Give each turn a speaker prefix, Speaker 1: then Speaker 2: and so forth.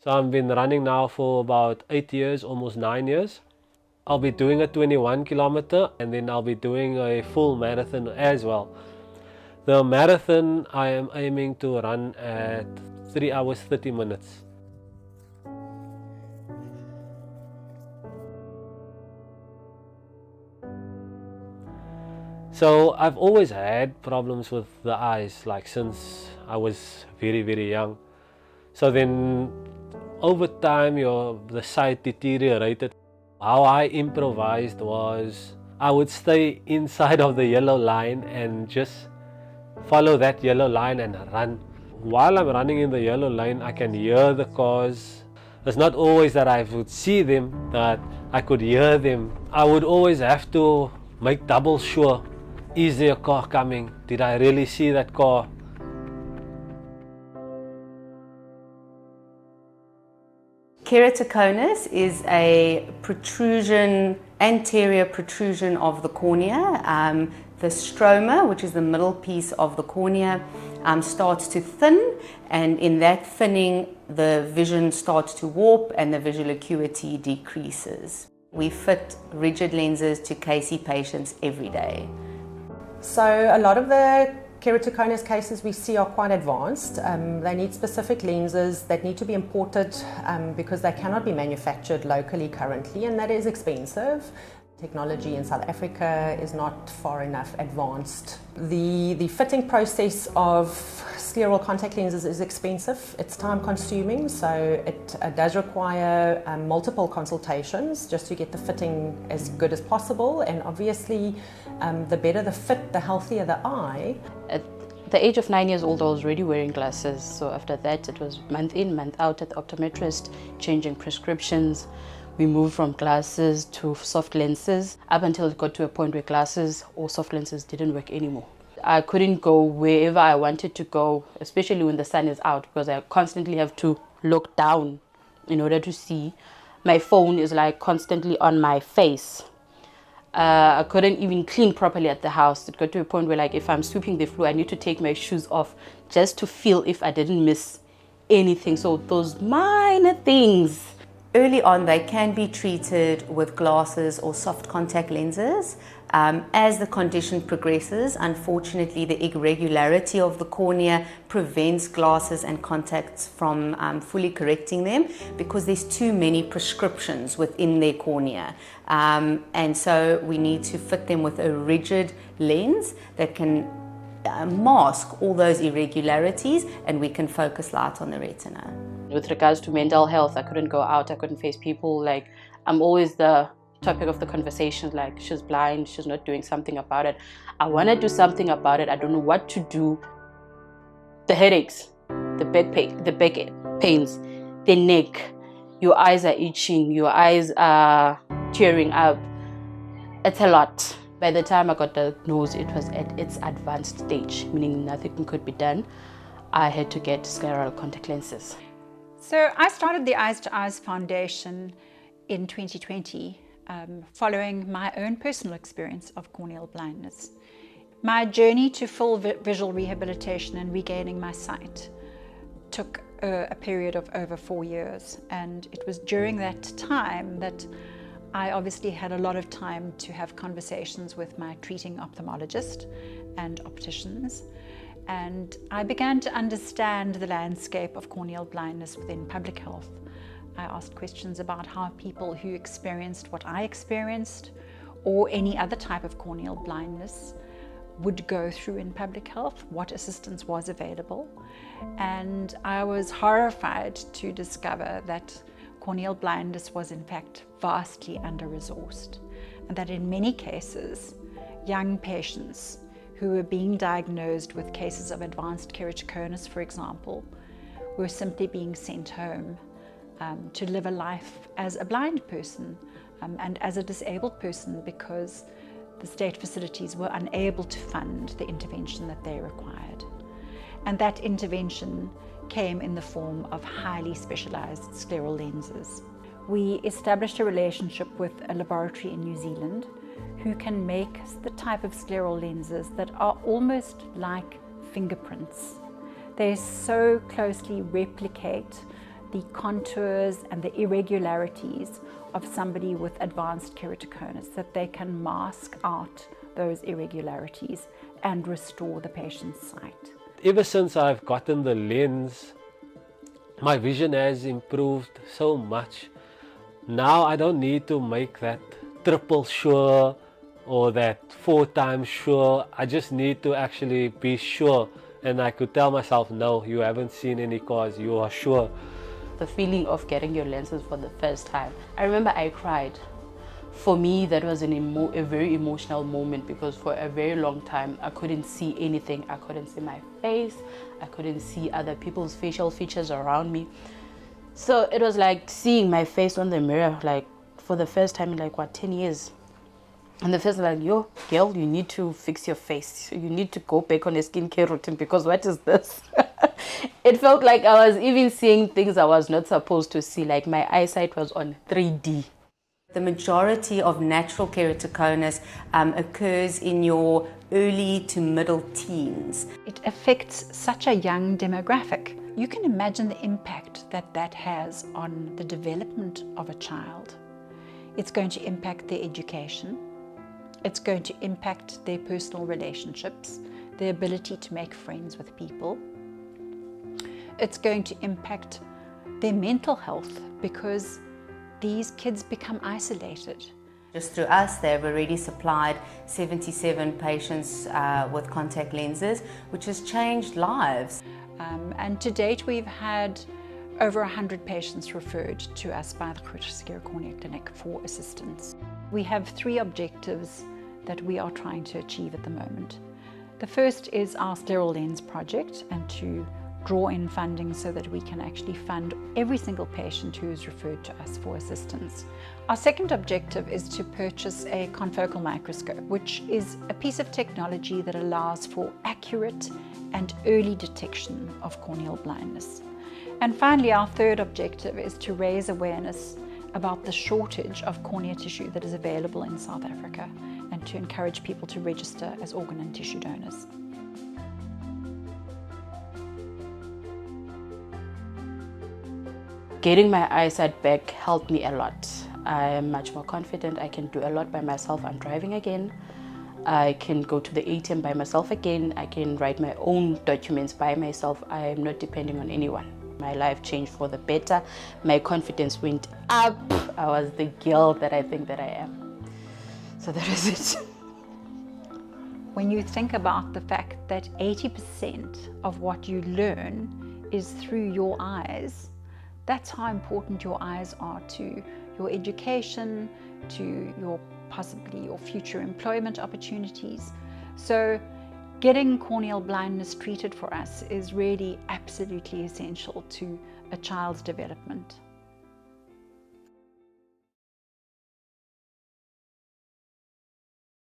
Speaker 1: So I've been running now for about 8 years, almost 9 years. I'll be doing a 21 kilometer and then I'll be doing a full marathon as well. The marathon I am aiming to run at 3 hours 30 minutes. So I've always had problems with the eyes, like since I was very young. So then over time the sight deteriorated. How I improvised was I would stay inside of the yellow line and just follow that yellow line and run. While I'm running in the yellow line, I can hear the cars. It's not always that I would see them, that I could hear them. I would always have to make double sure. Is there a car coming? Did I really see that car?
Speaker 2: Keratoconus is a protrusion, anterior protrusion of the cornea. The stroma, which is the middle piece of the cornea, starts to thin, and in that thinning, the vision starts to warp and the visual acuity decreases. We fit rigid lenses to KC patients every day.
Speaker 3: So a lot of the keratoconus cases we see are quite advanced. They need specific lenses that need to be imported because they cannot be manufactured locally currently, and that is expensive. Technology in South Africa is not far enough advanced. The fitting process of scleral contact lenses is expensive. It's time consuming, so it does require multiple consultations just to get the fitting as good as possible. And obviously, the better the fit, the healthier the eye.
Speaker 4: At the age of 9 years old, I was already wearing glasses. So after that, it was month in, month out at the optometrist, changing prescriptions. We moved from glasses to soft lenses up until it got to a point where glasses or soft lenses didn't work anymore. I couldn't go wherever I wanted to go, especially when the sun is out, because I constantly have to look down in order to see. My phone is like constantly on my face. I couldn't even clean properly at the house. It got to a point where, like, if I'm sweeping the floor, I need to take my shoes off just to feel if I didn't miss anything. So those minor things.
Speaker 2: Early on, they can be treated with glasses or soft contact lenses. As the condition progresses, unfortunately, the irregularity of the cornea prevents glasses and contacts from fully correcting them because there's too many prescriptions within their cornea. And so we need to fit them with a rigid lens that can mask all those irregularities, and we can focus light on the retina.
Speaker 4: With regards to mental health, I couldn't go out, I couldn't face people. Like, I'm always the topic of the conversation, like, she's blind, she's not doing something about it. I want to do something about it, I don't know what to do. The headaches, the back pains, the neck, your eyes are itching, your eyes are tearing up. It's a lot. By the time I got diagnosed, it was at its advanced stage, meaning nothing could be done. I had to get scleral contact lenses.
Speaker 5: So I started the Eyes2eyes Foundation in 2020, following my own personal experience of corneal blindness. My journey to full visual rehabilitation and regaining my sight took a period of over 4 years, and it was during that time that I obviously had a lot of time to have conversations with my treating ophthalmologist and opticians. And I began to understand the landscape of corneal blindness within public health. I asked questions about how people who experienced what I experienced, or any other type of corneal blindness, would go through in public health, what assistance was available. And I was horrified to discover that corneal blindness was in fact vastly under-resourced, and that in many cases, young patients who were being diagnosed with cases of advanced keratoconus, for example, were simply being sent home to live a life as a blind person and as a disabled person because the state facilities were unable to fund the intervention that they required. And that intervention came in the form of highly specialized scleral lenses. We established a relationship with a laboratory in New Zealand who can make the type of scleral lenses that are almost like fingerprints. They so closely replicate the contours and the irregularities of somebody with advanced keratoconus, that they can mask out those irregularities and restore the patient's sight.
Speaker 1: Ever since I've gotten the lens, my vision has improved so much. Now I don't need to make that triple sure or that 4 times sure. I just need to actually be sure, and I could tell myself, no, you haven't seen any cause, you are sure.
Speaker 4: The feeling of getting your lenses for the first time, I remember I cried. For me, that was a very emotional moment, because for a very long time I couldn't see anything. I couldn't see my face, I couldn't see other people's facial features around me. So it was like seeing my face on the mirror, like for the first time in like 10 years. And the first like, yo, girl, you need to fix your face. You need to go back on a skincare routine, because what is this? It felt like I was even seeing things I was not supposed to see, like my eyesight was on 3D.
Speaker 2: The majority of natural keratoconus occurs in your early to middle teens.
Speaker 5: It affects such a young demographic. You can imagine the impact that that has on the development of a child. It's going to impact their education. It's going to impact their personal relationships, their ability to make friends with people. It's going to impact their mental health, because these kids become isolated.
Speaker 2: Just through us, they've already supplied 77 patients with contact lenses, which has changed lives.
Speaker 5: And to date, we've had over 100 patients referred to us by the Groote Cornea Clinic for assistance. We have 3 objectives that we are trying to achieve at the moment. The first is our scleral lens project, and to draw in funding so that we can actually fund every single patient who is referred to us for assistance. Our second objective is to purchase a confocal microscope, which is a piece of technology that allows for accurate and early detection of corneal blindness. And finally, our third objective is to raise awareness about the shortage of cornea tissue that is available in South Africa, and to encourage people to register as organ and tissue donors.
Speaker 4: Getting my eyesight back helped me a lot. I am much more confident. I can do a lot by myself. I'm driving again. I can go to the ATM by myself again. I can write my own documents by myself. I am not depending on anyone. My life changed for the better. My confidence went up. I was the girl that I think that I am. So that is it.
Speaker 5: When you think about the fact that 80% of what you learn is through your eyes, that's how important your eyes are to your education, to possibly your future employment opportunities. So getting corneal blindness treated for us is really absolutely essential to a child's development.